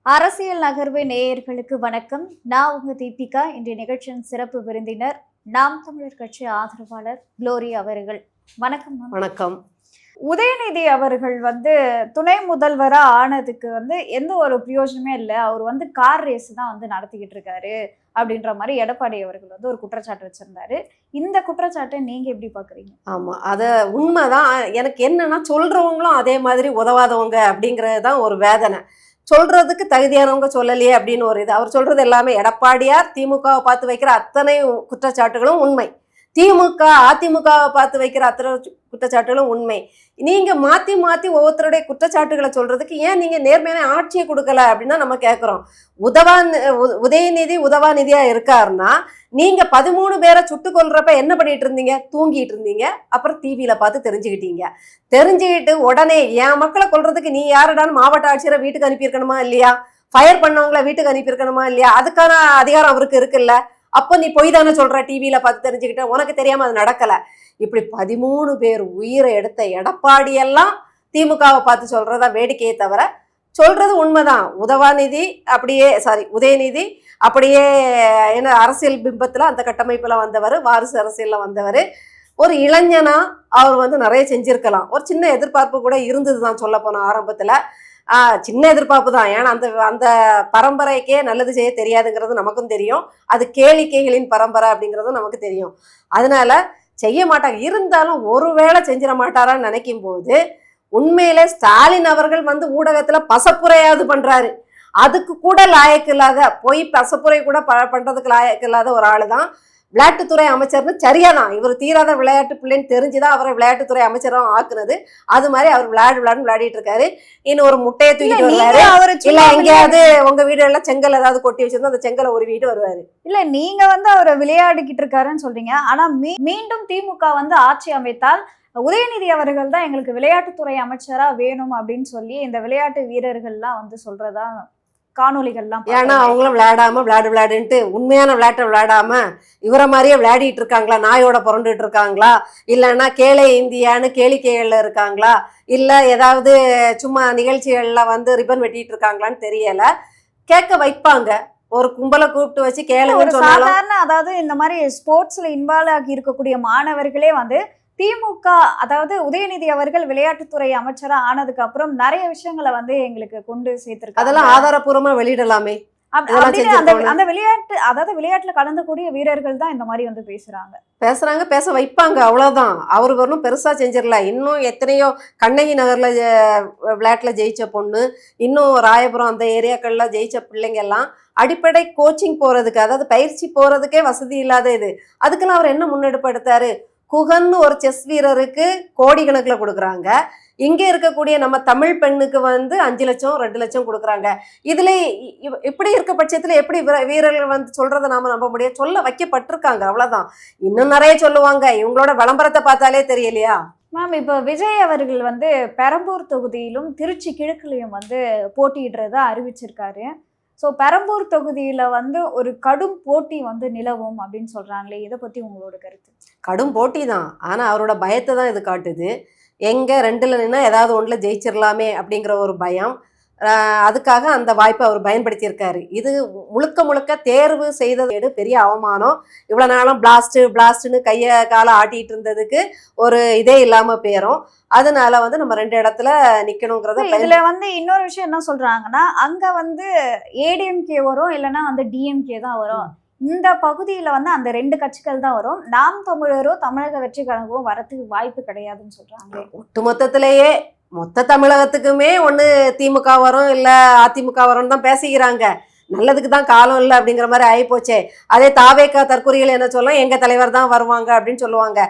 அரசியல் நகர்வு நேயர்களுக்கு வணக்கம். நான் உங்க தீபிகா. இன்றைய நிகழ்ச்சியின் சிறப்பு விருந்தினர் நாம் தமிழர் கட்சி ஆதரவாளர் குளோரி அவர்கள். வணக்கம். வணக்கம். உதயநிதி அவர்கள் துணை முதல்வரா ஆனதுக்கு எந்த ஒரு பிரயோஜனமே இல்லை. அவர் கார் ரேஸ் தான் நடத்திக்கிட்டு இருக்காரு அப்படின்ற மாதிரி எடப்பாடி அவர்கள் ஒரு குற்றச்சாட்டு வச்சிருந்தாரு. இந்த குற்றச்சாட்டை நீங்க எப்படி பாக்குறீங்க? ஆமா, அத உண்மைதான். எனக்கு என்னன்னா, சொல்றவங்களும் அதே மாதிரி உதவாதவங்க அப்படிங்கிறது தான் ஒரு வேதனை. சொல்றதுக்கு தகுதியானவங்க சொல்லலையே அப்படின்னு ஒரு இது. அவர் சொல்றது எல்லாமே எடப்பாடியார் திமுகவை பார்த்து வைக்கிற அத்தனை குற்றச்சாட்டுகளும் உண்மை. திமுக அதிமுகவை பார்த்து வைக்கிற அத்தனை குற்றச்சாட்டுகளும் உண்மை. நீங்க மாத்தி மாத்தி ஒவ்வொருத்தருடைய குற்றச்சாட்டுகளை சொல்றதுக்கு ஏன் நீங்க நேர்மையான ஆட்சியை கொடுக்கல அப்படின்னு நம்ம கேட்கிறோம். உதயநிதி உதவாநிதியா இருக்காருன்னா, நீங்க 13 பேரை சுட்டு கொல்றப்ப என்ன பண்ணிட்டு இருந்தீங்க? தூங்கிட்டு இருந்தீங்க. அப்புறம் டிவியில பார்த்து தெரிஞ்சுக்கிட்டு உடனே என் மக்களை கொல்றதுக்கு நீ யாருடான்னு மாவட்ட ஆட்சியரை வீட்டுக்கு அனுப்பியிருக்கணுமா இல்லையா? ஃபயர் பண்ணவங்களை வீட்டுக்கு அனுப்பியிருக்கணுமா இல்லையா? அதுக்கான அதிகாரம் அவருக்கு இருக்குல்ல. அப்போ நீ பொய் தானே சொல்ற? டிவியில பார்த்து தெரிஞ்சுக்கிட்ட, உனக்கு தெரியாம அது நடக்கல. இப்படி 13 பேர் உயிரை எடுத்த எடப்பாடியெல்லாம் திமுகவை பார்த்து சொல்றதா வேடிக்கையை தவிர சொல்றது உண்மைதான். உதயநிதி அப்படியே என்ன அரசியல் பிம்பத்துல அந்த கட்டமைப்புல வந்தவர், வாரிசு அரசியல்ல வந்தவர், ஒரு இளைஞனா அவர் நிறைய செஞ்சிருக்கலாம். ஒரு சின்ன எதிர்பார்ப்பு கூட இருந்ததுதான் சொல்ல போன ஆரம்பத்துல. சின்ன எதிர்பார்ப்பு தான். ஏன்னா அந்த பரம்பரைக்கே நல்லது செய்ய தெரியாதுங்கிறது நமக்கும் தெரியும். அது கேளிக்கைகளின் பரம்பரை அப்படிங்கிறதும் நமக்கு தெரியும். அதனால செய்ய மாட்டாங்க. இருந்தாலும் ஒருவேளை செஞ்சிட மாட்டாரான்னு நினைக்கும் போது உண்மையிலே ஸ்டாலின் அவர்கள் ஊடகத்துல பசப்புரையாவது பண்றாரு. அதுக்கு கூட லாயக்கு இல்லாத, போய் பசப்புரை கூட பண்றதுக்கு லாயக்கு இல்லாத ஒரு ஆளு தான் விளையாட்டுத்துறை அமைச்சர்னு. சரியாதான், இவர் தீராத விளையாட்டு பிள்ளைன்னு தெரிஞ்சுதான் அவரை விளையாட்டுத்துறை அமைச்சரும் ஆக்குனது. அது மாதிரி அவர் விளையாடிட்டு இருக்காரு. இன்னும் ஒரு முட்டையை தூக்கிட்டு வருவாரு. இல்ல எங்கேயாவது உங்க வீடு எல்லாம் செங்கல் ஏதாவது கொட்டி வச்சிருந்தா அந்த செங்கலை ஒரு வீடு வருவாரு. இல்ல நீங்க அவரை விளையாடிக்கிட்டு இருக்காருன்னு சொல்றீங்க. ஆனா மீண்டும் திமுக ஆட்சி அமைத்தால் உதயநிதி அவர்கள் தான் எங்களுக்கு விளையாட்டுத்துறை அமைச்சரா வேணும் அப்படின்னு சொல்லி இந்த விளையாட்டு வீரர்கள்லாம் சொல்றதா காணொலிகள்லாம். ஏன்னா அவங்களும் விளையாடுன்ட்டு உண்மையான விளையாட்டை விளையாடாம இவரை மாதிரியே விளையாடிட்டு இருக்காங்களா? நாயோட புரண்டுட்டு இருக்காங்களா? இல்லைன்னா கேளை இந்தியான்னு கேளிக்கைகள்ல இருக்காங்களா? இல்ல ஏதாவது சும்மா நிகழ்ச்சிகள்ல ரிப்பன் வெட்டிட்டு இருக்காங்களான்னு தெரியல. கேட்க வைப்பாங்க. ஒரு கும்பலை கூப்பிட்டு வச்சு கேளுங்க. சாதாரண அதாவது இந்த மாதிரி ஸ்போர்ட்ஸ்ல இன்வால்வ் ஆகி இருக்கக்கூடிய மாணவர்களே திமுக அதாவது உதயநிதி அவர்கள் விளையாட்டுத்துறை அமைச்சரா ஆனதுக்கு அப்புறம் நிறைய விஷயங்களை எங்களுக்கு கொண்டு சேர்த்திருக்காங்க. அதெல்லாம் ஆதாரப்பூர்வமா வெளியிடலாமே. அந்த விளையாட்டுல கலந்தக்கூடிய வீரர்கள் தான் இந்த மாதிரி பேசுறாங்க, பேச வைப்பாங்க. அவ்வளவுதான். அவர் வரணும் பெருசா செஞ்சிடல. இன்னும் எத்தனையோ கண்ணகி நகர்ல விளையாட்டுல ஜெயிச்ச பொண்ணு, இன்னும் ராயபுரம் அந்த ஏரியாக்கள்ல ஜெயிச்ச பிள்ளைங்க எல்லாம் அடிப்படை கோச்சிங் போறதுக்கு, அதாவது பயிற்சி போறதுக்கே வசதி இல்லாத இது. அதுக்கெல்லாம் அவர் என்ன முன்னெடுப்பு எடுத்தாரு? குகன்னு ஒரு செஸ் வீரருக்கு கோடி கணக்குல கொடுக்குறாங்க. இங்கே இருக்கக்கூடிய நம்ம தமிழ் பெண்ணுக்கு 5 லட்சம் 2 லட்சம் கொடுக்குறாங்க. இதுல இப்படி இருக்க பட்சத்துல எப்படி வீரர்கள் சொல்றதை நாம நம்ப முடியும்? சொல்ல வைக்கப்பட்டிருக்காங்க, அவ்வளவுதான். இன்னும் நிறைய சொல்லுவாங்க. இவங்களோட விளம்பரத்தை பார்த்தாலே தெரியலையா மேம்? இப்ப விஜய் அவர்கள் பெரம்பூர் தொகுதியிலும் திருச்சி கிழக்குலையும் போட்டியிடுறதா அறிவிச்சிருக்காரு. ஸோ பெரம்பூர் தொகுதியில ஒரு கடும் போட்டி நிலவும் அப்படின்னு சொல்றாங்களே, இதை பத்தி உங்களோட கருத்து? கடும் போட்டி தான். ஆனா அவரோட பயத்தை தான் இது காட்டுது. எங்க 2ல் நின்னா ஏதாவது 1ல் ஜெயிச்சிடலாமே அப்படிங்கிற ஒரு பயம். அதுக்காக அந்த வாய்ப்பை அவர் பயன்படுத்தியிருக்காரு. இது முழுக்க தேர்வு செய்தது பெரிய அவமானம். இவ்வளவு நாளும் பிளாஸ்ட்னு கையை காலை ஆட்டிட்டு இருந்ததுக்கு ஒரு இதே இல்லாம போயிரும். அதனால நம்ம 2 இடத்துல நிக்கணுங்கிறத. இதுல இன்னொரு விஷயம் என்ன சொல்றாங்கன்னா, அங்க ஏடிஎம்கே வரும், இல்லைன்னா டிஎம்கே தான் வரும். இந்த பகுதியில அந்த 2 கட்சிகள் தான் வரும். நாம் தமிழரோ தமிழக வெற்றி கழகமோ வரத்துக்கு வாய்ப்பு கிடையாதுன்னு சொல்றாங்க. ஒட்டுமொத்தத்திலேயே மொத்த தமிழகத்துக்குமே ஒன்று திமுக வரும் இல்லை அதிமுக வரும்னு தான் பேசிக்கிறாங்க. நல்லதுக்கு தான் காலம் இல்லை அப்படிங்கிற மாதிரி ஆகிப்போச்சே. அதே தாவேக்கா தற்கொலைகள் என்ன சொல்லலாம், எங்க தலைவர் தான் வருவாங்க அப்படின்னு சொல்லுவாங்க.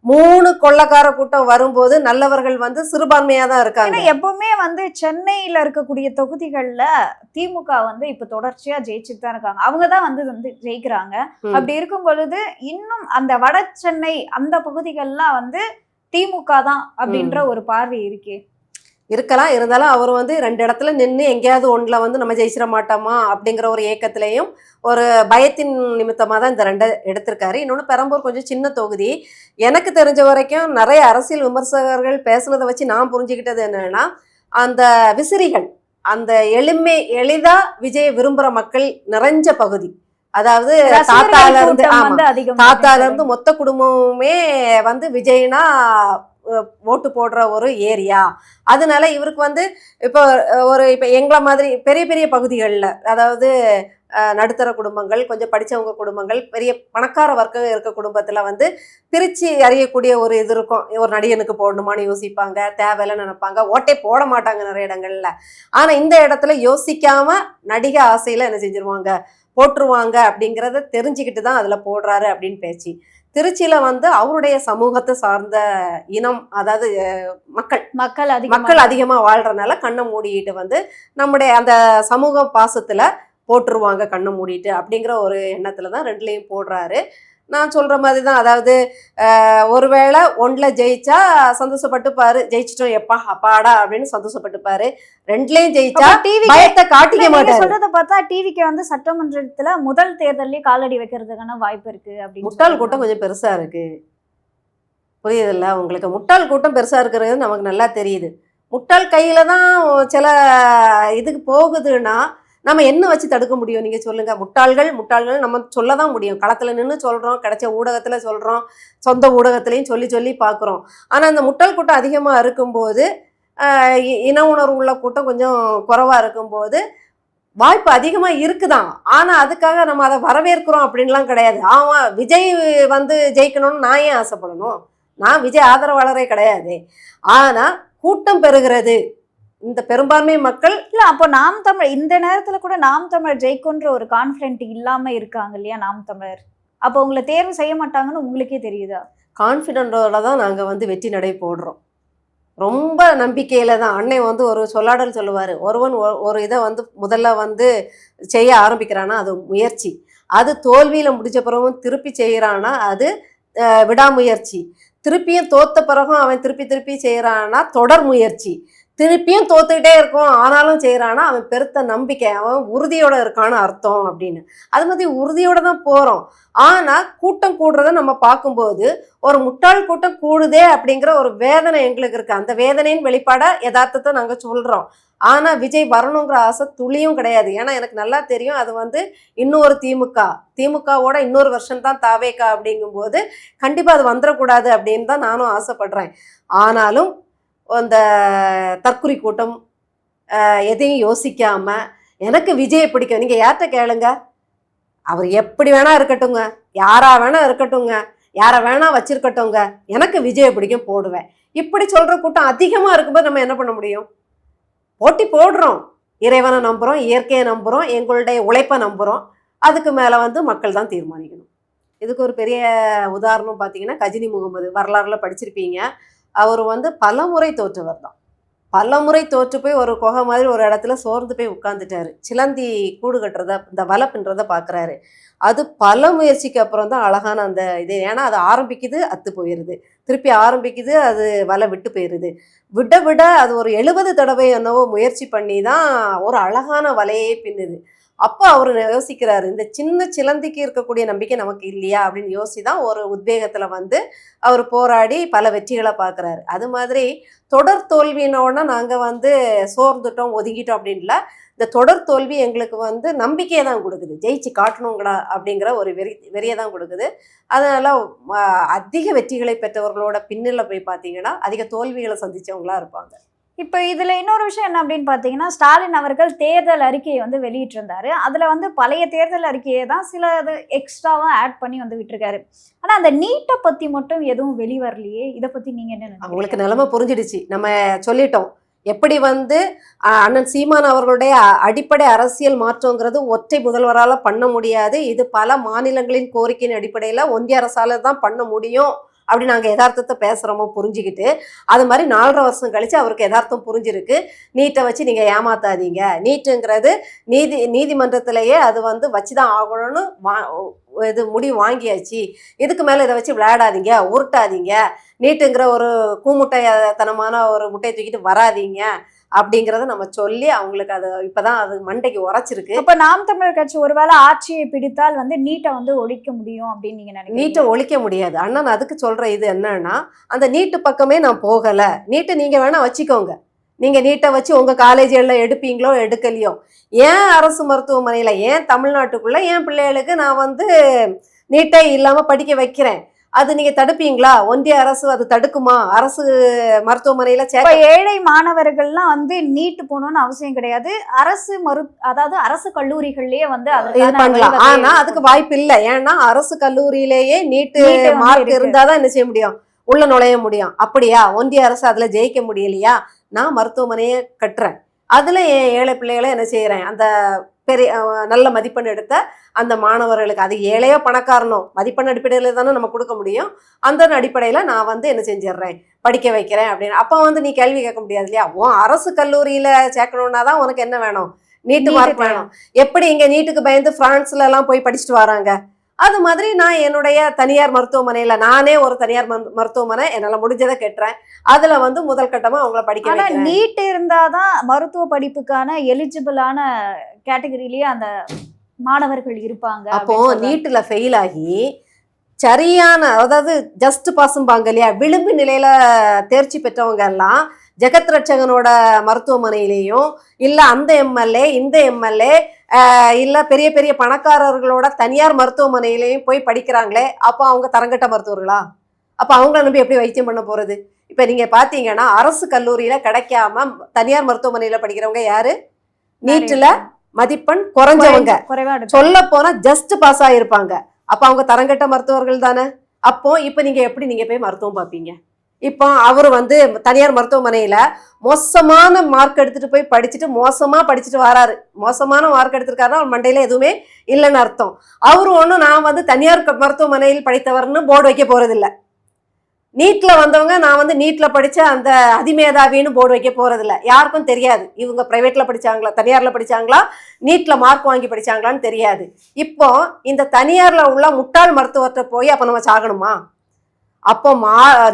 3 கொள்ளக்கார கூட்டம் வரும்போது நல்லவர்கள் சிறுபான்மையா தான் இருக்காங்க. எப்பவுமே சென்னையில இருக்கக்கூடிய தொகுதிகள்ல திமுக இப்ப தொடர்ச்சியா ஜெயிச்சுட்டு தான் இருக்காங்க. அவங்கதான் ஜெயிக்கிறாங்க. அப்படி இருக்கும் பொழுது இன்னும் அந்த வட சென்னை அந்த பகுதிகள்லாம் திமுக தான் அப்படின்ற ஒரு பார்வை இருக்கே. இருக்கலாம். இருந்தாலும் அவர் 2 இடத்துல நின்று எங்கேயாவது 1ல் நம்ம ஜெயிச்சிட மாட்டோமா அப்படிங்கிற ஒரு ஏக்கத்திலையும் ஒரு பயத்தின் நிமித்தமாக தான் இந்த 2 எடுத்திருக்காரு. இன்னொன்று, பெரம்பூர் கொஞ்சம் சின்ன தொகுதி. எனக்கு தெரிஞ்ச வரைக்கும் நிறைய அரசியல் விமர்சகர்கள் பேசுனதை வச்சு நான் புரிஞ்சுக்கிட்டது என்னன்னா, அந்த விசிறிகள் அந்த எளிதா விஜய் விரும்புற மக்கள் நிறைஞ்ச பகுதி. அதாவது ரசிகர்கள் கூட்டம் வந்து அதிகம். தாத்தால இருந்து மொத்த குடும்பமுமே வந்து விஜய்னா ஓட்டு போடுற ஒரு ஏரியா. அதனால இவருக்கு வந்து இப்போ இப்போ எங்களை மாதிரி பெரிய பெரிய பகுதிகளில், அதாவது நடுத்தர குடும்பங்கள், கொஞ்சம் படித்தவங்க குடும்பங்கள், பெரிய பணக்கார வர்க்கம் இருக்க குடும்பத்தில் வந்து பிரித்து அறியக்கூடிய ஒரு இது இருக்கும். ஒரு நடிகனுக்கு போடணுமான்னு யோசிப்பாங்க, தேவையில்லைன்னு நினைப்பாங்க, ஓட்டே போட மாட்டாங்க நிறைய இடங்கள்ல. ஆனால் இந்த இடத்துல யோசிக்காம நடிகை ஆசையில் என்ன செஞ்சிருவாங்க, போட்டுருவாங்க. அப்படிங்கிறத தெரிஞ்சுக்கிட்டு தான் அதில் போடுறாரு அப்படின்னு பேச்சு. திருச்சியில வந்து அவருடைய சமூகத்தை சார்ந்த இனம், அதாவது மக்கள் அதிகமா வாழ்றதுனால கண்ணை மூடிட்டு வந்து நம்முடைய அந்த சமூக பாசத்துல போட்டுருவாங்க கண்ணை மூடிட்டு அப்படிங்கிற ஒரு எண்ணத்துலதான் ரெண்டுலையும் போடுறாரு. நான் சொல்ற மாதிரி தான். அதாவது ஒருவேளை ஒன்றுல ஜெயிச்சா சந்தோஷப்பட்டுப்பாரு, ஜெயிச்சிட்டோம் எப்பா அப்பாடா அப்படின்னு சந்தோஷப்பட்டுப்பாரு. ரெண்டுலயும் ஜெயிச்சா பயத்தை காட்டிக்க மாட்டாரு. சொல்றத பார்த்தா டிவிக்கு வந்து சட்டமன்றத்துல முதல் தேர்தலே காலடி வைக்கிறதுக்கான வாய்ப்பு இருக்கு அப்படின்னு. முட்டாள் கூட்டம் கொஞ்சம் பெருசா இருக்கு, புரியுதுல்ல உங்களுக்கு? முட்டாள் கூட்டம் பெருசா இருக்கிறது நமக்கு நல்லா தெரியுது. முட்டாள் கையில தான் சில இதுக்கு போகுதுன்னா நம்ம என்ன வச்சு தடுக்க முடியும் நீங்க சொல்லுங்க? முட்டாள்கள் நம்ம சொல்லதான் முடியும். களத்துல நின்று சொல்றோம், கிடைச்ச ஊடகத்துல சொல்றோம், சொந்த ஊடகத்திலையும் சொல்லி பார்க்குறோம். ஆனா அந்த முட்டாள் கூட்டம் அதிகமா இருக்கும்போது, இன உணர்வு உள்ள கூட்டம் கொஞ்சம் குறைவா இருக்கும்போது வாய்ப்பு அதிகமா இருக்குதான். ஆனா அதுக்காக நம்ம அதை வரவேற்கிறோம் அப்படின்லாம் கிடையாது. ஆமா, விஜய் வந்து ஜெயிக்கணும்னு நான் ஏன் ஆசைப்படணும்? நான் விஜய் ஆதரவாளரே கிடையாது. ஆனா கூட்டம் பெறுகிறது இந்த பெரும்பான்மை மக்கள். இல்ல, அப்போ நாம் தமிழர் இந்த நேரத்துல கூட நாம் தமிழர் ஜெயிக்கும்ன்ற ஒரு கான்ஃபிடென்ட் இல்லாம இருக்காங்க இல்லையா நாம் தமிழர்? அப்போ உங்களை தேர்வு செய்ய மாட்டாங்கன்னு உங்களுக்கே தெரியுதா? கான்ஃபிடென்டோட தான் நாங்க வந்து வெற்றி நடை போடுறோம். ரொம்ப நம்பிக்கையில தான். அன்னை வந்து ஒரு சொல்லாடல் சொல்லுவாரு, ஒருவன் ஒரு இதை வந்து முதல்ல வந்து செய்ய ஆரம்பிக்கிறானா அது முயற்சி, அது தோல்வியில முடிச்ச பிறகும் திருப்பி செய்யறானா அது விடாமுயற்சி, திருப்பியும் தோத்த பிறகும் அவன் திருப்பி செய்யறானா தொடர் முயற்சி, திருப்பியும் தோத்துக்கிட்டே இருக்கும் ஆனாலும் செய்யறானா அவன் பெருத்த நம்பிக்கை, அவன் உறுதியோட இருக்கான்னு அர்த்தம் அப்படின்னு. அது மாதிரி உறுதியோட தான் போறோம். ஆனா கூட்டம் கூடுறத நம்ம பார்க்கும்போது ஒரு முட்டாள் கூட்டம் கூடுதே அப்படிங்கிற ஒரு வேதனை எங்களுக்கு இருக்கு. அந்த வேதனையின் வெளிப்பாட யதார்த்தத்தை நாங்க சொல்றோம். ஆனா விஜய் வரணுங்கிற ஆசை துளியும் கிடையாது. ஏன்னா எனக்கு நல்லா தெரியும் அது வந்து இன்னொரு திமுகவோட இன்னொரு வருஷம் தான் தாவேக்கா. அப்படிங்கும்போது கண்டிப்பா அது வந்துடக்கூடாது அப்படின்னு தான் நானும் ஆசைப்படுறேன். ஆனாலும் அந்த தற்குறி கூட்டம் எதையும் யோசிக்காம எனக்கு விஜயை பிடிக்கும். நீங்க யார்கிட்ட கேளுங்க, அவர் எப்படி வேணா இருக்கட்டுங்க, யாரா வேணா இருக்கட்டுங்க, யாரை வேணா வச்சிருக்கட்டுங்க, எனக்கு விஜயை பிடிக்கும் போடுவேன். இப்படி சொல்ற கூட்டம் அதிகமா இருக்கும்போது நம்ம என்ன பண்ண முடியும்? போட்டி போடுறோம், இறைவனை நம்புறோம், இயற்கையை நம்புறோம், எங்களுடைய உழைப்பை நம்புறோம். அதுக்கு மேல வந்து மக்கள் தான் தீர்மானிக்கணும். இதுக்கு ஒரு பெரிய உதாரணம் பார்த்தீங்கன்னா கஜினி முகமது, வரலாறுல படிச்சிருப்பீங்க. அவர் வந்து பலமுறை தோற்றவர் தான். பலமுறை தோற்று போய் ஒரு குகை மாதிரி ஒரு இடத்துல சோர்ந்து போய் உட்காந்துட்டாரு. சிலந்தி கூடு கட்டுறத, இந்த வலை பின்றதை பார்க்குறாரு. அது பல முயற்சிக்கு அப்புறம் தான் அழகான அந்த இது. ஏன்னா அது ஆரம்பிக்குது, அத்து போயிடுது, திருப்பி ஆரம்பிக்குது, அது வலை விட்டு போயிடுது. விட அது ஒரு 70 தடவை என்னவோ முயற்சி பண்ணி தான் ஒரு அழகான வலையே பின்னுது. அப்போ அவர் யோசிக்கிறாரு, இந்த சின்ன சிலந்திக்கு இருக்கக்கூடிய நம்பிக்கை நமக்கு இல்லையா அப்படின்னு யோசிதான் ஒரு உத்வேகத்துல வந்து அவர் போராடி பல வெற்றிகளை பார்க்குறாரு. அது மாதிரி தொடர் தோல்வியினோடனே நாங்க வந்து சோர்ந்துட்டோம், ஒதுங்கிட்டோம் அப்படின்ல. இந்த தொடர் தோல்வி எங்களுக்கு வந்து நம்பிக்கையை தான் கொடுக்குது, ஜெயிச்சு காட்டணுங்கடா அப்படிங்கிற ஒரு வெறியை தான் கொடுக்குது. அதனால அதிக வெற்றிகளை பெற்றவர்களோட பின்னில் போய் பார்த்தீங்கன்னா அதிக தோல்விகளை சந்திச்சவங்களா இருப்பாங்க. இப்போ இதுல இன்னொரு விஷயம் என்ன அப்படின்னு பாத்தீங்கன்னா, ஸ்டாலின் அவர்கள் தேர்தல் அறிக்கையை வந்து வெளியிட்டிருந்தாரு. அதுல வந்து பழைய தேர்தல் அறிக்கையை தான் சில இது எக்ஸ்ட்ராவா ஆட் பண்ணி வந்து விட்டுருக்காரு. ஆனா அந்த நீட்டை பத்தி மட்டும் எதுவும் வெளிவரலையே, இதை பத்தி நீங்க என்ன நினைக்கிறீங்க? அவங்களுக்கு நிலைமை புரிஞ்சிடுச்சு. நம்ம சொல்லிட்டோம் எப்படி வந்து அண்ணன் சீமான் அவர்களுடைய அடிப்படை அரசியல் மாற்றங்கிறது ஒற்றை முதல்வரால் பண்ண முடியாது. இது பல மாநிலங்களின் கோரிக்கையின் அடிப்படையில் ஒன்றிய அரசால தான் பண்ண முடியும் அப்படி நாங்கள் யதார்த்தத்தை பேசுகிறோமோ புரிஞ்சுக்கிட்டு, அது மாதிரி 4.5 வருஷம் கழித்து அவருக்கு யதார்த்தம் புரிஞ்சிருக்கு. நீட்டை வச்சு நீங்கள் ஏமாத்தாதீங்க, நீட்டுங்கிறது நீதிமன்றத்திலேயே அது வந்து வச்சு தான் ஆகணும்னு இது முடிவு வாங்கியாச்சு, இதுக்கு மேலே இதை வச்சு விளையாடாதீங்க, உருட்டாதீங்க, நீட்டுங்கிற ஒரு கூமுட்டைத்தனமான ஒரு முட்டையை தூக்கிட்டு வராதீங்க அப்படிங்கிறத நம்ம சொல்லி அவங்களுக்கு அது இப்போதான் அது மண்டைக்கு உரைச்சிருக்கு. இப்போ நாம் தமிழர் கட்சி ஒருவேளை ஆட்சியை பிடித்தால் வந்து நீட்டை வந்து ஒழிக்க முடியும் அப்படின்னு நீங்க நினைக்கிறீங்க? நீட்டை ஒழிக்க முடியாது அண்ணன். அதுக்கு சொல்ற இது என்னன்னா, அந்த நீட்டு பக்கமே நான் போகலை, நீட்டை நீங்க வேணா வச்சுக்கோங்க, நீங்க நீட்டை வச்சு உங்க காலேஜ்ல எடுப்பீங்களோ எடுக்கலையோ, ஏன் அரசு மருத்துவமனையில, ஏன் தமிழ்நாட்டுக்குள்ள என் பிள்ளைகளுக்கு நான் வந்து நீட்டே இல்லாம படிக்க வைக்கிறேன், அது நீங்க தடுப்பீங்களா? ஒன்றிய அரசு அது தடுக்குமா? அரசு மருத்துவமனையில இப்ப ஏழை மாணவர்கள்லாம் வந்து நீட்டு போகணும்னு அவசியம் கிடையாது. அதாவது அரசு கல்லூரிகள்லயே வந்து இது அதற்கான பண்ணலாம். வழிவகை ஆனா அதுக்கு வாய்ப்பு இல்லை. ஏன்னா அரசு கல்லூரியிலேயே நீட்டு நீட்டு வந்து மார்க் இருக்கு. இருந்தாதான் என்ன செய்ய முடியும், உள்ள நுழைய முடியும். அப்படியா? ஒன்றிய அரசு அதுல ஜெயிக்க முடியலையா? நான் மருத்துவமனையை கட்டுறேன், அதுல என் ஏழை பிள்ளைகளை என்ன செய்யறேன், அந்த பெரிய நல்ல மதிப்பெண் எடுத்த அந்த மாணவர்களுக்கு, அது ஏழையோ பணக்காரனோ மதிப்பெண் அடிப்படையில தானே நம்ம கொடுக்க முடியும், அந்த அடிப்படையில நான் வந்து என்ன செஞ்சிடுறேன், படிக்க வைக்கிறேன் அப்படின்னு. அப்போ வந்து நீ கேள்வி கேட்க முடியாது இல்லையா? உன் அரசு கல்லூரியில சேர்க்கணும்னா தான் உனக்கு என்ன வேணும், நீட்டு மார்க் வேணும். எப்படி இங்க நீட்டுக்கு பயந்து பிரான்ஸ்ல எல்லாம் போய் படிச்சுட்டு வராங்க, அது மாதிரி நான் என்னுடைய தனியார் மருத்துவமனையில, நானே ஒரு தனியார் மருத்துவமனை என்னால முடிஞ்சதை கட்டுறேன், அதுல வந்து முதல் கட்டமா அவங்கள படிக்க ஆனா வைக்கிறேன். நீட் இருந்தாதான் மருத்துவ படிப்புக்கான எலிஜிபிளான கேட்டகரியிலேயே அந்த மாணவர்கள் இருப்பாங்க அப்போ அப்படின்னு சொல்றாங்க. நீட்டுல ஃபெயில் ஆகி சரியான, அதாவது ஜஸ்ட் பாஸும்பாங்க இல்லையா, விளிம்பு நிலையில தேர்ச்சி பெற்றவங்க எல்லாம் ஜெகத் ரட்சகனோட மருத்துவமனையிலையும் இல்ல அந்த எம்எல்ஏ இந்த எம்எல்ஏ இல்ல பெரிய பெரிய பணக்காரர்களோட தனியார் மருத்துவமனையிலையும் போய் படிக்கிறாங்களே, அப்போ அவங்க தரங்கட்ட மருத்துவர்களா? அப்ப அவங்கள நம்பி எப்படி வைத்தியம் பண்ண போறது? இப்ப நீங்க பாத்தீங்கன்னா அரசு கல்லூரியில கிடைக்காம தனியார் மருத்துவமனையில படிக்கிறவங்க யாரு? நீட்டுல மதிப்பெண் குறைஞ்சவங்க, குறைவா சொல்ல போனா ஜஸ்ட் பாஸ் ஆயிருப்பாங்க. அப்ப அவங்க தரங்கட்ட மருத்துவர்கள் தானே. அப்போ இப்ப நீங்க எப்படி நீங்க போய் மருத்துவம் பார்ப்பீங்க? இப்போ அவரு வந்து தனியார் மருத்துவமனையில மோசமான மார்க் எடுத்துட்டு போய் படிச்சுட்டு மோசமா படிச்சுட்டு வராரு, மோசமான மார்க் எடுத்திருக்காருன்னா அவர் மண்டையில எதுவுமே இல்லைன்னு அர்த்தம். அவரு ஒன்றும் நான் வந்து தனியார் மருத்துவமனையில் படித்தவர்னு போர்டு வைக்க போறது இல்லை. நீட்ல வந்தவங்க நான் வந்து நீட்ல படிச்ச அந்த அதிமேதாவின்னு போர்டு வைக்க போறது இல்லை. யாருக்கும் தெரியாது இவங்க பிரைவேட்ல படிச்சாங்களா, தனியார்ல படிச்சாங்களா, நீட்ல மார்க் வாங்கி படிச்சாங்களான்னு தெரியாது. இப்போ இந்த தனியார்ல உள்ள முட்டாள் மருத்துவத்தை போய் அப்ப நம்ம சாகணுமா? அப்போ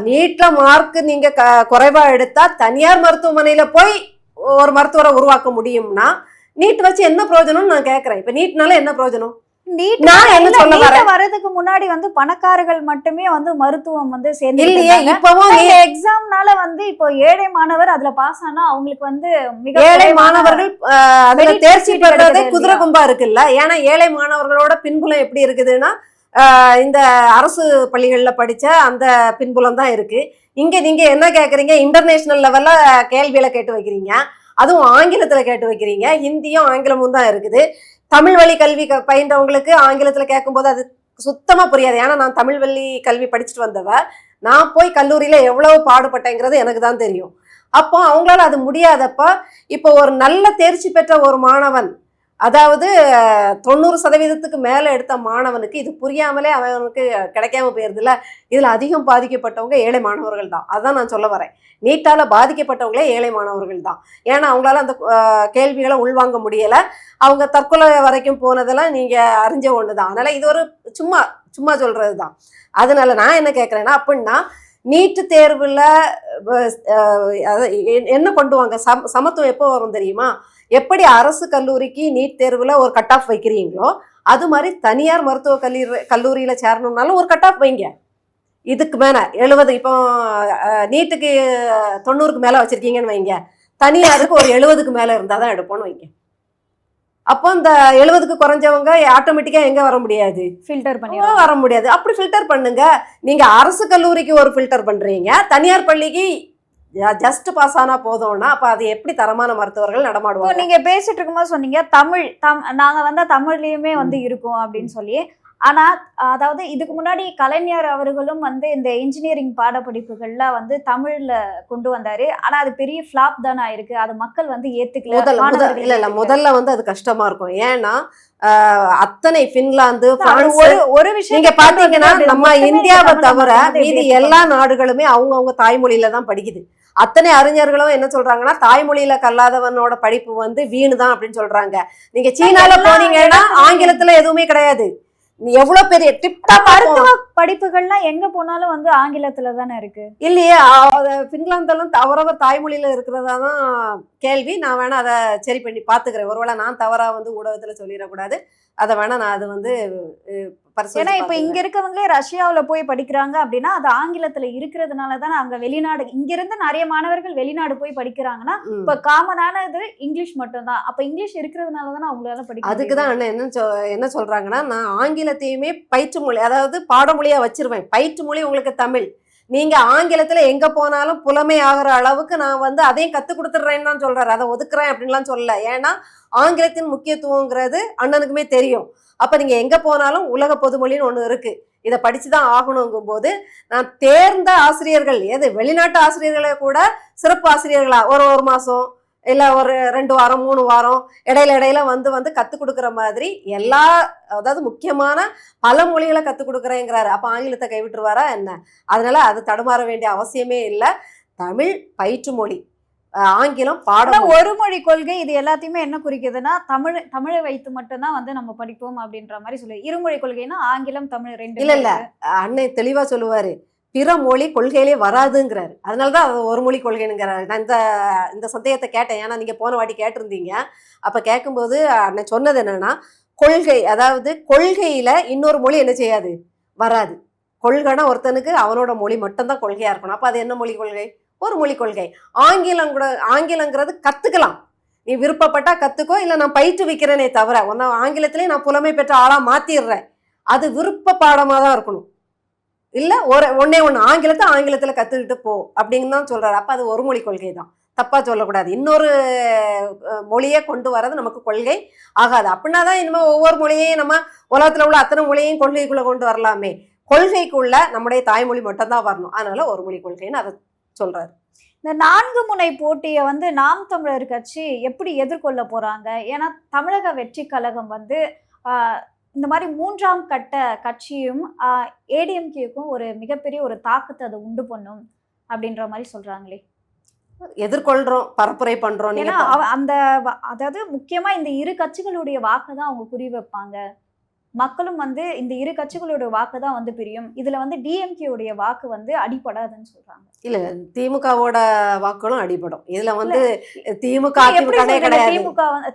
நீட்ல மார்க் நீங்க குறைவா எடுத்தா தனியார் மருத்துவமனையில போய் ஒரு மருத்துவரை உருவாக்க முடியும்னா நீட் வச்சு என்ன பிரயோஜனம்னு நான் கேட்கறேன். இப்ப நீட்னால என்ன பிரயோஜனம்? வரதுக்கு முன்னாடி வந்து பணக்காரர்கள் மட்டுமே வந்து மருத்துவம் வந்து சேர்ந்து இல்லையே. இப்பவும் எக்ஸாம்னால வந்து இப்போ ஏழை மாணவர் அதுல பாஸ் ஆனா அவங்களுக்கு வந்து மிக ஏழை மாணவர்கள் அதுல தேர்ச்சி பெறதே குதிரை கும்பா இருக்குல்ல. ஏன்னா ஏழை மாணவர்களோட பின்புலம் எப்படி இருக்குதுன்னா இந்த அரசு பள்ளிகள்ல படிச்ச அந்த பின்புலம் தான் இருக்கு. இங்க நீங்க என்ன கேக்குறீங்க, இன்டர்நேஷனல் லெவல்ல கேள்வியில கேட்டு வைக்கிறீங்க, அதுவும் ஆங்கிலத்துல கேட்டு வைக்கிறீங்க. ஹிந்தியும் ஆங்கிலமும் தான் இருக்குது. தமிழ் வழி கல்வி பயின்றவங்களுக்கு ஆங்கிலத்துல கேட்கும்போது அது சுத்தமா புரியாது. ஏன்னா நான் தமிழ் வழி கல்வி படிச்சுட்டு வந்தவ, நான் போய் கல்லூரியில எவ்வளவு பாடுபட்டேங்கிறது எனக்கு தான் தெரியும். அப்போ அவங்களால அது முடியாதப்ப இப்போ ஒரு நல்ல தேர்ச்சி பெற்ற ஒரு மாணவன், அதாவது 90% மேல எடுத்த மாணவனுக்கு இது புரியாமலே அவனுக்கு கிடைக்காம போயிருதுல. இதுல அதிகம் பாதிக்கப்பட்டவங்க ஏழை மாணவர்கள் தான். அதான் நான் சொல்ல வரேன், நீட்டால பாதிக்கப்பட்டவங்களே ஏழை மாணவர்கள் தான். ஏன்னா அவங்களால அந்த கேள்விகளை உள்வாங்க முடியல, அவங்க தற்கொலை வரைக்கும் போனதெல்லாம் நீங்க அறிஞ்ச ஒண்ணுதான். அதனால இது ஒரு சும்மா சும்மா சொல்றதுதான். அதனால நான் என்ன கேட்கறேன்னா, அப்படின்னா நீட்டு தேர்வுல என்ன கொண்டு வாங்க, சமத்துவம் எப்போ வரும் தெரியுமா? எப்படி அரசு கல்லூரிக்கு நீட் தேர்வுல ஒரு கட் ஆஃப் வைக்கிறீங்களோ அது மாதிரி தனியார் மருத்துவ கல்லூரியில சேரணும்னாலும் ஒரு கட் ஆஃப் வைங்க. இதுக்கு மேல 70, இப்போ நீட்டுக்கு 90க்கு மேல வச்சிருக்கீங்கன்னு வைங்க, தனியாருக்கு ஒரு 70க்கு மேல இருந்தாதான் எடுப்போம்னு வைங்க. அப்போ இந்த 70க்கு குறைஞ்சவங்க ஆட்டோமேட்டிக்கா எங்க வர முடியாது, ஃபில்டர் பண்ணி வர முடியாது. அப்படி ஃபில்டர் பண்ணுங்க. நீங்க அரசு கல்லூரிக்கு ஒரு ஃபில்டர் பண்றீங்க, தனியார் பள்ளிக்கு ஜஸ்ட் பாஸ் ஆனா போதும்னா அப்ப அது எப்படி தரமான மருத்துவர்கள் நடமாடுவாங்க? நீங்க பேசிட்டு இருக்கும்போது சொன்னீங்க நாங்க வந்து தமிழ்லயுமே வந்து இருக்கும் அப்படின்னு சொல்லி. ஆனா அதாவது இதுக்கு முன்னாடி கலைஞர் அவர்களும் வந்து இந்த இன்ஜினியரிங் பாடப்படிப்புகள்ல வந்து தமிழ்ல கொண்டு வந்தாரு. ஆனா அது பெரிய ஃபிளாப் தானே ஆயிருக்கு, அது மக்கள் வந்து ஏத்துக்கல. முதல்ல வந்து அது கஷ்டமா இருக்கும். ஏன்னா அத்தனை பின்லாந்து, ஒரு விஷயம் நீங்க பாத்தீங்கன்னா நம்ம இந்தியாவை தவிர மீதி எல்லா நாடுகளுமே அவங்கவுங்க தாய்மொழியில தான் படிக்குது. அத்தனை அறிஞர்களும் என்ன சொல்றாங்கன்னா, தாய்மொழியில கல்லாதவனோட படிப்பு வந்து வீணுதான் அப்படின்னு சொல்றாங்க. நீங்க சீனால போனீங்கன்னா ஆங்கிலத்துல எதுவுமே கிடையாது. எவ்வளவு பெரிய மருத்துவ படிப்புகள்லாம் எங்க போனாலும் வந்து ஆங்கிலத்துல தானே இருக்கு இல்லையே. பின்லாந்தெல்லாம் அவரவர் தாய்மொழியில இருக்கிறதா தான் கேள்வி. நான் வேணா அதை சரி பண்ணி பாத்துக்கிறேன். ஒருவேளை நான் தவறா வந்து ஊடகத்துல சொல்லிடக்கூடாது, அதை வேணா நான் அது வந்து ஏன்னா இப்ப இங்க இருக்கவங்களே ரஷ்யாவுல போய் படிக்கிறாங்க அப்படின்னா அது ஆங்கிலத்துல இருக்கிறதுனாலதான் அங்க வெளிநாடு இங்க இருந்து நிறைய மாணவர்கள் வெளிநாடு போய் படிக்கிறாங்கன்னா இப்ப காமனானது இங்கிலீஷ் மட்டும்தான். அப்ப இங்கிலீஷ் இருக்கிறதுனாலதான் அவங்களால படிக்க அதுக்குதான் அண்ணன் என்ன சொல்றாங்கன்னா, நான் ஆங்கிலத்தையுமே பயிற்று மொழி, அதாவது பாடமொழியா வச்சிருவேன். பயிற்று மொழி உங்களுக்கு தமிழ். நீங்க ஆங்கிலத்துல எங்க போனாலும் புலமை ஆகிற அளவுக்கு நான் வந்து அதையும் கத்து கொடுத்துடுறேன்னு தான் சொல்றாரு. அதை ஒதுக்குறேன் அப்படின்லாம் சொல்லல. ஏன்னா ஆங்கிலத்தின் முக்கியத்துவங்கிறது அண்ணனுக்குமே தெரியும். அப்ப நீங்க எங்க போனாலும் உலக பொதுமொழின்னு ஒண்ணு இருக்கு, இதை படிச்சுதான் ஆகணுங்கும் போது நான் தேர்ந்த ஆசிரியர்கள், வெளிநாட்டு ஆசிரியர்களை கூட சிறப்பு ஆசிரியர்களா ஒரு மாசம் இல்ல ஒரு 2 வாரம் 3 வாரம் இடையில வந்து கத்துக் கொடுக்குற மாதிரி எல்லா, அதாவது முக்கியமான பல மொழிகளை கத்துக் கொடுக்குறேங்கிறாரு. அப்ப ஆங்கிலத்தை கைவிட்டுருவாரா என்ன? அதனால அது தடுமாற வேண்டிய அவசியமே இல்லை. தமிழ் பயிற்று மொழி, ஆங்கிலம் பாடம். ஒரு மொழி கொள்கை இது எல்லாத்தையுமே என்ன குறிக்குதுன்னா தமிழை வைத்து மட்டும்தான் வந்து நம்ம படிப்போம் அப்படின்ற மாதிரி சொல்லு. இருமொழி கொள்கைன்னா ஆங்கிலம் தமிழ் ரெண்டு இல்ல அன்னை தெளிவா சொல்லுவாரு, பிற மொழி கொள்கையிலே வராதுங்கிறாரு. அதனாலதான் அது ஒரு மொழி கொள்கைங்கிறாரு. நான் இந்த சந்தேகத்தை கேட்டேன். ஏன்னா நீங்க போன வாட்டி கேட்டிருந்தீங்க. அப்ப கேட்கும்போது அண்ணன் சொன்னது என்னன்னா, கொள்கை, அதாவது கொள்கையில இன்னொரு மொழி என்ன செய்யாது, வராது. கொள்கைனா ஒருத்தனுக்கு அவனோட மொழி மட்டும்தான் கொள்கையா இருக்கணும். அப்ப அது என்ன மொழி கொள்கை? ஒரு மொழி கொள்கை. ஆங்கிலங்கிறது கத்துக்கலாம், நீ விருப்பப்பட்டா கத்துக்கோ, இல்ல நான் பயிற்றுவிக்கிறேனே தவிர ஆங்கிலத்திலேயே நான் புலமை பெற்ற ஆளா மாத்திடுறேன். அது விருப்ப பாடமா தான் இருக்கணும். இல்ல ஒன்னே ஆங்கிலத்துல கத்துக்கிட்டு போ அப்படின்னு தான் சொல்றாரு. அப்ப அது ஒரு மொழி கொள்கை தான், தப்பா சொல்லக்கூடாது. இன்னொரு மொழியை கொண்டு வர்றது நமக்கு கொள்கை ஆகாது. அப்படின்னா தான் இனிமே ஒவ்வொரு மொழியையும் நம்ம உலகத்துல உள்ள அத்தனை மொழியையும் கொள்கைக்குள்ள கொண்டு வரலாமே. கொள்கைக்குள்ள நம்முடைய தாய்மொழி மட்டும் தான் வரணும். அதனால ஒரு மொழி கொள்கைன்னு அதை சொல்றாரு. இந்த 4 முனை போட்டியை வந்து நாம் தமிழர் கட்சி எப்படி எதிர்கொள்ள போறாங்க? ஏன்னா தமிழக வெற்றி கழகம் வந்து இந்த மாதிரி 3ஆம் கட்ட கட்சியும் ஏடிஎம்கேக்கும் ஒரு மிகப்பெரிய ஒரு தாக்கத்தை அதை உண்டு பண்ணும் அப்படின்ற மாதிரி சொல்றாங்களே. எதிர்கொள்றோம், பரப்புரை பண்றோம். ஏன்னா அதாவது முக்கியமா இந்த இரு கட்சிகளுடைய வாக்கு தான் அவங்க குறி வைப்பாங்க. மக்களும் வந்து இந்த இரு கட்சிகளோட வாக்கு தான் வந்து பிரியும். இதுல வந்து டிஎம்கே உடைய வாக்கு வந்து அடிபடாதுன்னு சொல்றாங்க. இல்ல, திமுகவோட வாக்குகளும் அடிபடும். இதுல வந்து திமுக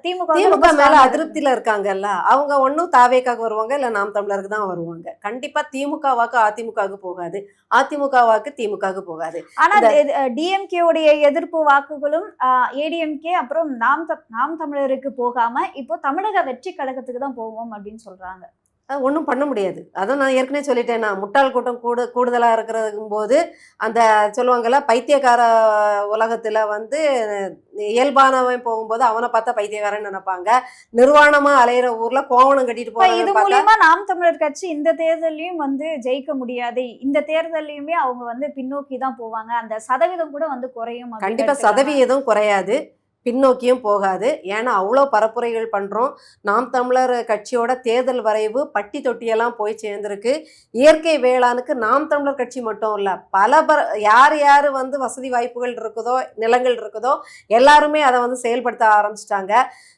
திமுக மேல அதிருப்தியில இருக்காங்கல்ல, அவங்க ஒன்னும் தாவேக்காக வருவாங்க, இல்ல நாம் தமிழருக்கு தான் வருவாங்க. கண்டிப்பா திமுக வாக்கு அதிமுகவுக்கு போகாது, அதிமுக வாக்கு திமுகவுக்கு போகாது. ஆனா டிஎம்கே உடைய எதிர்ப்பு வாக்குகளும் ஏடிஎம்கே அப்புறம் நாம் தமிழருக்கு போகாம இப்போ தமிழக வெற்றி கழகத்துக்கு தான் போவோம் அப்படின்னு சொல்றாங்க. ஒன்றும் பண்ண முடியாது. அதான் நான் ஏற்கனவே சொல்லிட்டேன், நான் முட்டாள் கூட்டம் கூடுதலாக இருக்கிறதுக்கும் போது அந்த சொல்லுவாங்கல்ல, பைத்தியக்கார உலகத்தில் வந்து இயல்பானவன் போகும்போது அவனை பார்த்தா பைத்தியக்காரன்னு நினைப்பாங்க. நிர்வாணமாக அலையிற ஊரில் கோவணம் கட்டிட்டு போய் இது மூலியமா நாம் தமிழர் கட்சி இந்த தேர்தலையும் வந்து ஜெயிக்க முடியாது. இந்த தேர்தலையுமே அவங்க வந்து பின்னோக்கி தான் போவாங்க. அந்த சதவீதம் கூட வந்து குறையும். கண்டிப்பாக சதவீதம் குறையாது, பின்னோக்கியும் போகாது. ஏன்னா அவ்வளோ பரப்புரைகள் பண்ணுறோம். நாம் தமிழர் கட்சியோட தேர்தல் வரைவு பட்டி தொட்டியெல்லாம் போய் சேர்ந்துருக்கு. இயற்கை வேளாணுக்கு நாம் தமிழர் கட்சி மட்டும் இல்லை, யார் வந்து வசதி வாய்ப்புகள் இருக்குதோ, நிலங்கள் இருக்குதோ, எல்லாருமே அதை வந்து செயல்படுத்த ஆரம்பிச்சிட்டாங்க.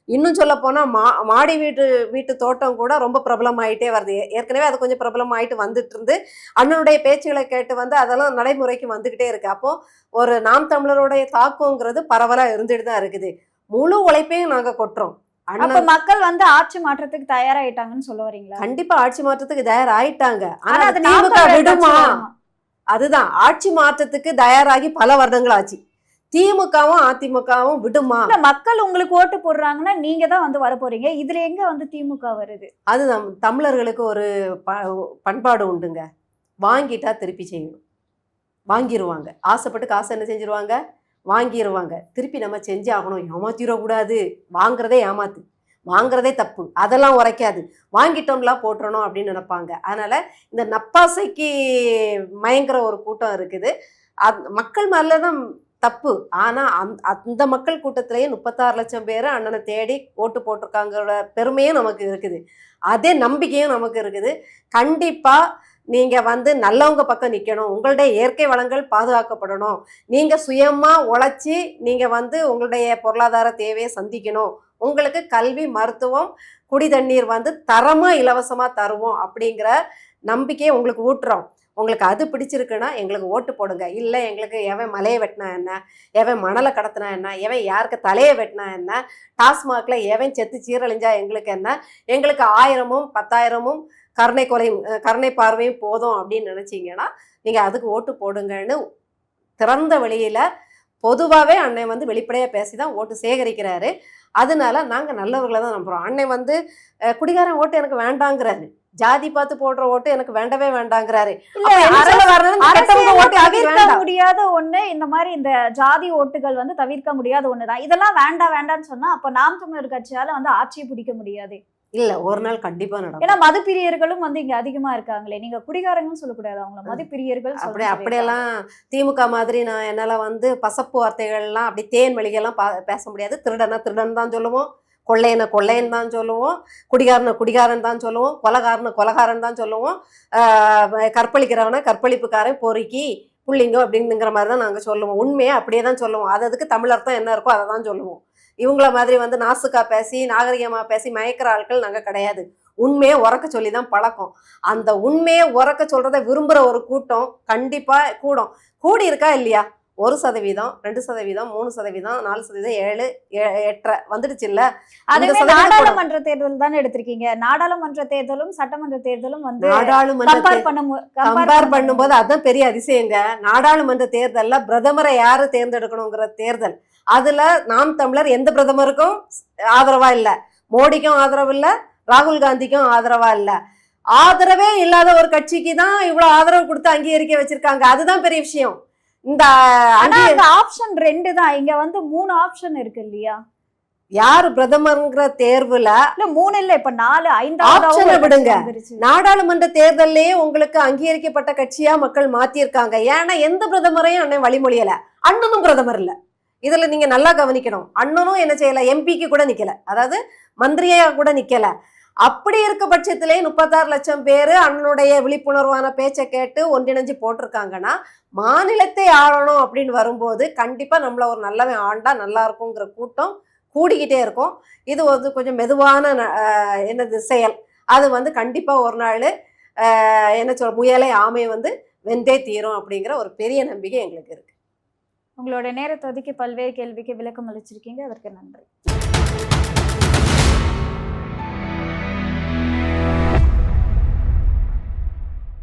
இன்னும் சொல்ல போனால் மாடி வீட்டு தோட்டம் கூட ரொம்ப பிரபலமாயிட்டே வருது. ஏற்கனவே அது கொஞ்சம் பிரபலமாயிட்டு வந்துட்டு இருந்து அண்ணனுடைய பேச்சுகளை கேட்டு வந்து அதெல்லாம் நடைமுறைக்கு வந்துகிட்டே இருக்கு. அப்போ ஒரு நாம் தமிழருடைய தாக்கங்கிறது பரவலா இருந்துட்டு தான் இருக்குது. முழு உழைப்பையும் நாங்க கொட்டுறோம். மக்கள் வந்து ஆட்சி மாற்றத்துக்கு தயாராயிட்டாங்கன்னு சொல்ல வரீங்களா? கண்டிப்பா ஆட்சி மாற்றத்துக்கு தயாராயிட்டாங்க. ஆனா திமுக விடுமா? அதுதான், ஆட்சி மாற்றத்துக்கு தயாராகி பல வருடங்கள் ஆச்சு. திமுகவும் அதிமுகவும் விடுமா? மக்கள் உங்களுக்கு ஓட்டு போடுறாங்கன்னா நீங்க தான் வந்து வர போறீங்க. இதுல எங்க வந்து திமுக வருது? அதுதான், தமிழர்களுக்கு ஒரு பண்பாடு உண்டுங்க, வாங்கிட்டா திருப்பி செய்யணும். வாங்கிடுவாங்க, ஆசைப்பட்டு காசு என்ன செஞ்சிருவாங்க, வாங்கிடுவாங்க. திருப்பி நம்ம செஞ்சு ஆகணும், ஏமாத்திடக்கூடாது. வாங்குறதே ஏமாத்து, வாங்குறதே தப்பு, அதெல்லாம் உரைக்காது, வாங்கிட்டோம்லாம் போட்டுறணும் அப்படின்னு நினைப்பாங்க. அதனால இந்த நப்பாசைக்கு மயங்குற ஒரு கூட்டம் இருக்குது. மக்கள் மேலதான் தப்பு. ஆனா அந்த மக்கள் கூட்டத்திலேயே 36 லட்சம் பேர் அண்ணனை தேடி ஓட்டு போட்டிருக்காங்களோட பெருமையும் நமக்கு இருக்குது, அதே நம்பிக்கையும் நமக்கு இருக்குது. கண்டிப்பா நீங்க வந்து நல்லவங்க பக்கம் நிக்கணும், உங்களுடைய இயற்கை வளங்கள் பாதுகாக்கப்படணும், நீங்க சுயமா உழைச்சி நீங்க வந்து உங்களுடைய பொருளாதார தேவையை சந்திக்கணும், உங்களுக்கு கல்வி மருத்துவம் குடி தண்ணீர் வந்து தரமா இலவசமா தருவோம் அப்படிங்கிற நம்பிக்கையை உங்களுக்கு ஊட்டுறோம். உங்களுக்கு அது பிடிச்சிருக்குன்னா எங்களுக்கு ஓட்டு போடுங்க. இல்லை எங்களுக்கு எவன் மலையை வெட்டினா என்ன, எவன் மணலை கடத்தினா என்ன, எவன் யாருக்கு தலையை வெட்டினா என்ன, டாஸ்மாகில் எவன் செத்து சீரழிஞ்சா எங்களுக்கு என்ன, எங்களுக்கு 1000ம் 10,000ம் கருணை பார்வையும் போதும் அப்படின்னு நினைச்சீங்கன்னா நீங்க அதுக்கு ஓட்டு போடுங்கன்னு திறந்த வெளியில பொதுவாகவே அண்ணன் வந்து வெளிப்படையாக பேசி தான் ஓட்டு சேகரிக்கிறாரு. அதனால நாங்கள் நல்லவர்களை தான் நம்புகிறோம். அண்ணன் வந்து குடிகாரன் ஓட்டு எனக்கு வேண்டாங்கிறாரு, ஜாதி பார்த்து போடுற ஓட்டு எனக்கு வேண்டவே வேண்டாங்கிறாரு. தவிர்க்க முடியாத ஒண்ணு இந்த மாதிரி இந்த ஜாதி ஓட்டுகள் வந்து தவிர்க்க முடியாத ஒண்ணுதான். இதெல்லாம் வேண்டாம்னு சொன்னா அப்ப நாம் தமிழர் கட்சியால வந்து ஆட்சியை பிடிக்க முடியாது. இல்ல, ஒரு நாள் கண்டிப்பா நடக்கும். ஏன்னா மது பிரியர்களும் வந்து இங்க அதிகமா இருக்காங்களே, நீங்க குடிகாரங்கன்னு சொல்லக்கூடாது, அவங்கள மது பிரியர்கள் அப்படியெல்லாம் திமுக மாதிரி நான் என்னால வந்து பசப்பு வார்த்தைகள்லாம் அப்படி தேன் வழிகள்லாம் பேச முடியாது. திருடனை திருடன் தான் சொல்லுவோம், கொள்ளையனை கொள்ளையன் தான் சொல்லுவோம், குடிகாரன் தான் சொல்லுவோம், கொலகாரன் தான் சொல்லுவோம், கற்பழிக்கிறவனை கற்பழிப்புக்காரன் பொறுக்கி புள்ளிங்கோ அப்படிங்கிற மாதிரி தான் நாங்கள் சொல்லுவோம். உண்மையை அப்படியே தான் சொல்லுவோம். அதுக்கு தமிழர்த்தம் என்ன இருக்கோ அதை தான் சொல்லுவோம். இவங்கள மாதிரி வந்து நாசுக்கா பேசி நாகரிகமாக பேசி மயக்கிற ஆட்கள் நாங்கள் கிடையாது. உண்மையை உறக்க சொல்லி தான் பழக்கம். அந்த உண்மையை உறக்க சொல்றதை விரும்புகிற ஒரு கூட்டம் கண்டிப்பாக கூடி இருக்கா இல்லையா? 1%, 2%, 3%, 4%, 7, 8 வந்துடுச்சு இல்ல. நாடாளுமன்ற தேர்தல் தானே எடுத்திருக்கீங்க. நாடாளுமன்ற தேர்தலும் சட்டமன்ற தேர்தலும் வந்து கம்பேர் பண்ணும்போது அதுதான் பெரிய அதிசயங்க. நாடாளுமன்ற தேர்தல்ல பிரதமரை யாரு தேர்ந்தெடுக்கணுங்கிற தேர்தல். அதுல நாம் தமிழர் எந்த பிரதமருக்கும் ஆதரவா இல்ல, மோடிக்கும் ஆதரவு இல்ல, ராகுல் காந்திக்கும் ஆதரவா இல்ல. ஆதரவே இல்லாத ஒரு கட்சிக்கு தான் இவ்வளவு ஆதரவு கொடுத்து அங்கீகரிக்க வச்சிருக்காங்க. அதுதான் பெரிய விஷயம். இந்த ஆப்ஷன் 2 தான், இங்க வந்து 3 ஆப்ஷன் இருக்கு இல்லையா? யாரு பிரதமர்ங்கிற தேர்வுல 3 இல்ல, இப்ப 4 5 ஆப்ஷனை விடுங்க. நாடாளுமன்ற தேர்தல்லையே உங்களுக்கு அங்கீகரிக்கப்பட்ட கட்சியா மக்கள் மாத்திருக்காங்க. ஏன்னா எந்த பிரதமரையும் அண்ணன் வழிமொழியல, அண்ணனும் பிரதமர் இல்ல. இதுல நீங்க நல்லா கவனிக்கணும். அண்ணனும் என்ன செய்யல, எம்பிக்கு கூட நிக்கல, அதாவது மந்திரியா கூட நிக்கல. அப்படி இருக்க பட்சத்திலே 36 லட்சம் பேரு அண்ணனுடைய விழிப்புணர்வான பேச்சை கேட்டு ஒன்றிணைஞ்சு போட்டிருக்காங்கன்னா, மாநிலத்தை ஆளணும் அப்படின்னு வரும்போது கண்டிப்பா நம்மள ஒரு நல்லவன் ஆண்டா நல்லா இருக்குங்கிற கூட்டம் கூடிக்கிட்டே இருக்கும். இது வந்து கொஞ்சம் மெதுவான என்னது செயல். அது வந்து கண்டிப்பா ஒரு நாள் முயலை ஆமையை வந்து வெந்தே தீரும் அப்படிங்கிற ஒரு பெரிய நம்பிக்கை எங்களுக்கு இருக்கு. உங்களோட நேரத்தை ஒதுக்கி பல்வேறு கேள்விக்கு விளக்கம் அளிச்சிருக்கீங்க, அதற்கு நன்றி.